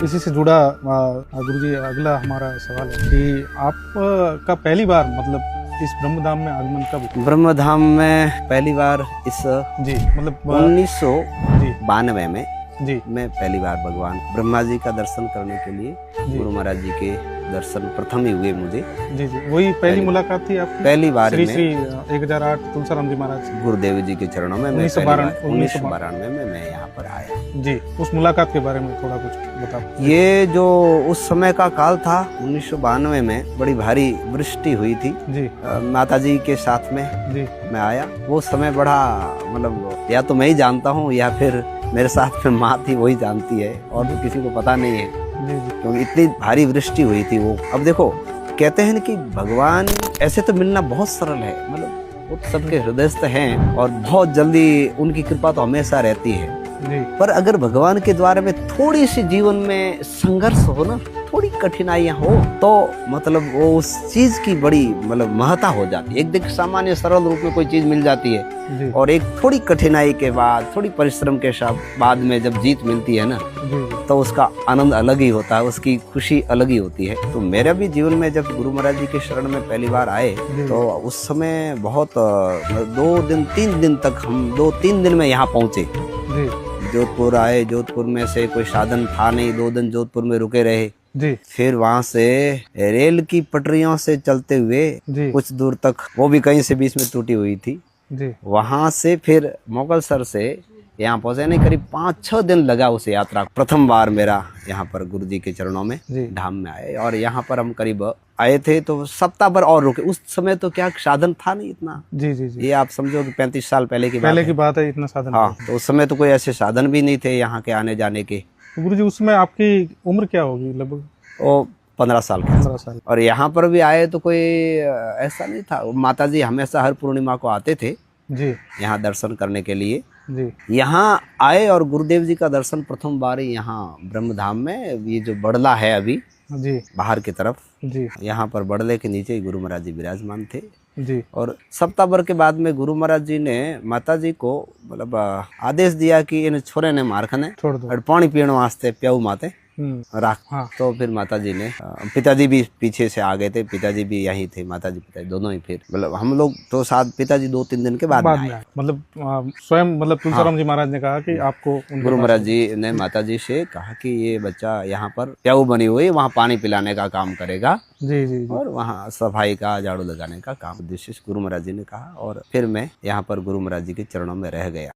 इसी से जुड़ा गुरुजी अगला हमारा सवाल है कि आप का पहली बार मतलब इस ब्रह्मधाम में आगमन कब हुआ? ब्रह्मधाम में पहली बार इस जी मतलब 1992 में जी मैं पहली बार भगवान ब्रह्मा जी का दर्शन करने के लिए गुरु महाराज जी के दर्शन प्रथम ही हुए मुझे। जी जी वही पहली मुलाकात थी आपकी? पहली बार श्री में श्री 1008 तुलसीराम जी महाराज गुरुदेव जी के चरणों में 1992 में मैं यहाँ पर आया। जी उस मुलाकात के बारे में थोड़ा कुछ बताओ। ये जो उस समय का काल था 1992 में बड़ी भारी वृष्टि हुई थी जी माता जी के साथ में जी मैं आया। वो समय बड़ा मतलब या तो मैं ही जानता हूँ या फिर मेरे साथ में माँ थी वही जानती है और तो किसी को पता नहीं है क्योंकि इतनी भारी वृष्टि हुई थी वो। अब देखो कहते हैं कि भगवान ऐसे तो मिलना बहुत सरल है, मतलब वो तो सबके हृदयस्थ हैं और बहुत जल्दी उनकी कृपा तो हमेशा रहती है जी। पर अगर भगवान के द्वारा में थोड़ी सी जीवन में संघर्ष हो ना, थोड़ी कठिनाइयां हो तो मतलब वो उस चीज की बड़ी मतलब महत्ता हो जाती है। एक देख सामान्य सरल रूप में कोई चीज मिल जाती है जी। और एक थोड़ी कठिनाई के बाद थोड़ी परिश्रम के साथ बाद में जब जीत मिलती है ना जी। तो उसका आनंद अलग ही होता है, उसकी खुशी अलग ही होती है। तो मेरा भी जीवन में जब गुरु महाराज जी के शरण में पहली बार आए तो उस समय बहुत 2-3 दिन तक हम 2-3 दिन में यहाँ पहुंचे। जोधपुर आए, जोधपुर में से कोई साधन था नहीं, 2 दिन जोधपुर में रुके रहे जी। फिर वहां से रेल की पटरियों से चलते हुए कुछ दूर तक, वो भी कहीं से बीच में टूटी हुई थी जी। वहां से फिर मोगलसर से यहाँ पहुंचे नहीं, करीब 5-6 दिन लगा उस यात्रा। प्रथम बार मेरा यहाँ पर गुरु जी के चरणों में धाम में आए और यहाँ पर हम करीब आए थे तो सप्ताह भर और रुके। उस समय तो क्या साधन था नहीं इतना। जी जी जी। ये आप समझो कि 35 साल पहले की बात है इतना साधन। हाँ तो उस समय तो कोई ऐसे साधन भी नहीं थे यहाँ के आने जाने के। तो गुरु जी उस समय आपकी उम्र क्या होगी लगभग? वो 15 साल के। 15 साल। और यहाँ पर भी आए तो कोई ऐसा नहीं था। माता जी हमेशा हर पूर्णिमा को आते थे जी यहाँ दर्शन करने के लिए जी। यहाँ आए और गुरुदेव जी का दर्शन प्रथम बार यहाँ ब्रह्मधाम में, ये जो बड़ला है अभी जी बाहर की तरफ जी, यहाँ पर बड़ले के नीचे ही गुरु महाराज जी विराजमान थे जी। और सप्ताह भर के बाद में गुरु महाराज जी ने माता जी को मतलब आदेश दिया कि इन छोरे ने मारखने छोड़ दो और पानी पीने वास्ते प्याऊ माते राख। हाँ। तो फिर माता जी ने, पिताजी भी पीछे से आ गए थे, पिताजी भी यहीं थे, माता जी पिताजी दोनों ही। फिर मतलब हम लोग तो साथ, पिताजी 2-3 दिन के बाद में आए। मतलब स्वयं मतलब तुलसीराम जी महाराज ने कहा कि आपको गुरु महाराज जी ने माता जी से कहा कि ये बच्चा यहाँ पर प्याऊ बनी हुई वहाँ पानी पिलाने का काम करेगा जी जी, और वहाँ सफाई का झाड़ू लगाने का काम उद्देश्य गुरु महाराज जी ने कहा। और फिर मैं यहाँ पर गुरु महाराज जी के चरणों में रह गया।